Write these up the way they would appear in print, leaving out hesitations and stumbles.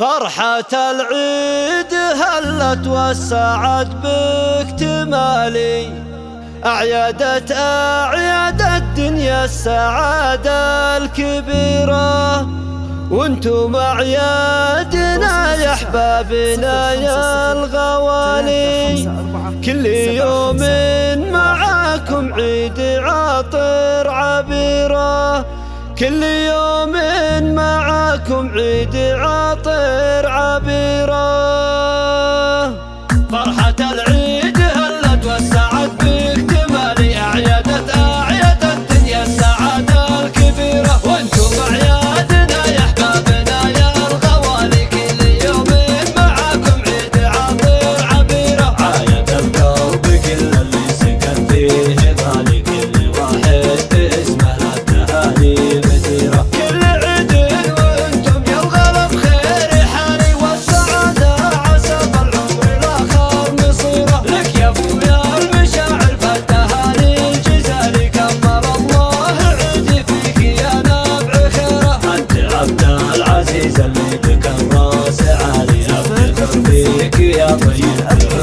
فرحة العيد هلت وسعت باكتمالي، أعيادت أعياد الدنيا السعادة الكبيرة، وانتم أعيادنا يا أحبابنا يا الغوالي. كل يوم معاكم عيد عطر عبيرة، كل يوم معاكم عيد عطر عبيرة. فرحة العيد هلت وسعت باكتمالي، أعيادت أعياد الدنيا السعادة الكبيرة، وانتم أعيادنا يا أحبابنا يا الغوالي. كل يوم معاكم عيد عطر عبيرة، عايد القلب كل اللي سكن فيه غالي، كل واحد باسمه للتهاني مثيرة. كل عيد وانتم يا الغلا بخير حالي والسعادة، عسى بالعمر الآخر مصيرة. لك يا ابويا المشاعر بالتهاني الجزالي، كمل الله عيدي فيك يا نابع خيره. انت عبد العزيز اللي بك الراس عالي، افتخر فيك يا طيب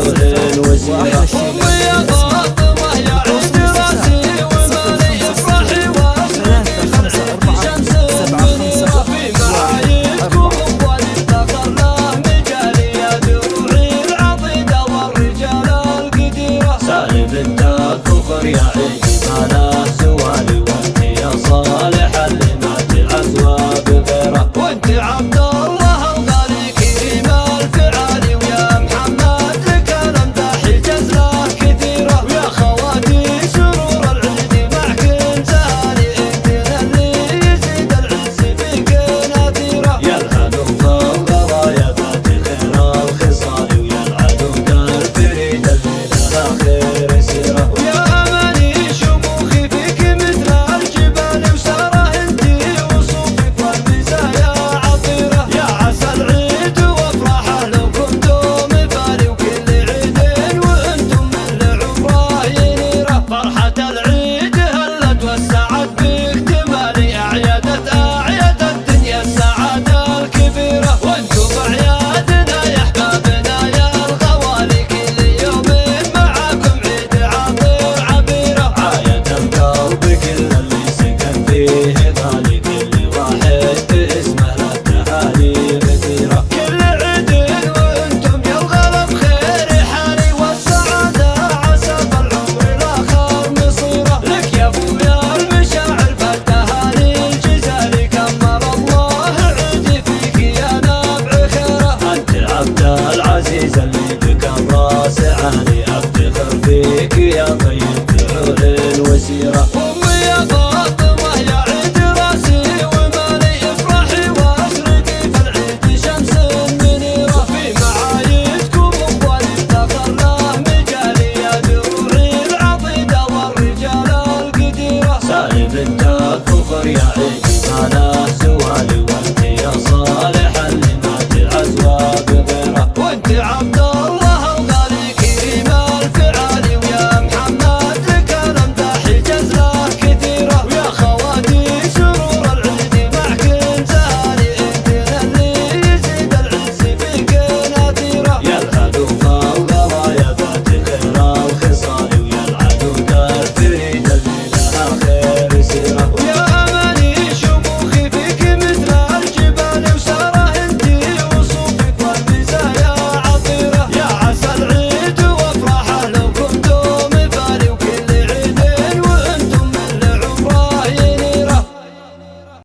العيون وزيرة. امي يا فاطمة يا عيد راسي ومالي افرحي واشرقي بالعيد شمس منيرة. في معايدكم اول افتخر له مجالي، يا دروعي العضيدة والرجال القديرة. سالم انت كفر يا عيد ما له سوالي، وانت يا صالح اللي ما تعزوى بغيره. وانت عبد الله الغالي كريم الفعالي، ويا محمد لك الامداح جزله كثيره. ويا خواتي سرور العيد معك زهالي، انتنا اللي يزيد العز فيك نذيره. يا الهدوف الغرايا ذات خير الخصال، ويا العدود الفريد اللي لها خير سيره. ويا اماني شموخي فيك مثل الجبال، وساره انتي وصوفك والمزايا عطيره. يا عسى العيد وافراحه لو كنتم مثالي، وكل عيد وانتم من عمره ينيره. فرحة العيد هلت وسعت باكتمالي، أعيادت أعياد الدنيا السعادة الكبيرة، وانتم أعيادنا يا أحبابنا يا الغوالي. كل يوم معاكم عيد عطر عبيرة، عايد القلب كل اللي سكن فيه غالي، كل واحد باسمه للتهاني مثيرة. كل عيد وانتم يا الغلا بخير حالي والسعادة، عسى بالعمر الآخر مصيرة. لك يا ابويا المشاعر بالتهاني الجزالي، كمل الله عيدي فيك يا نابع خيره. انت عبد العزيز اللي بك الراس عالي، افتخر فيك يا طيب العيون وزيرة. امي يا فاطمة يا عيد راسي ومالي افرحي واشرقي في العيد شمس منيرة. في معايدكم اول افتخر له مجالي، يا دروعي العضيدة والرجال القديرة. سالم انت كفر يا عيد ما له سوالي، وانت يا صالح اللي ما تعزوى بغيره. وانت عبد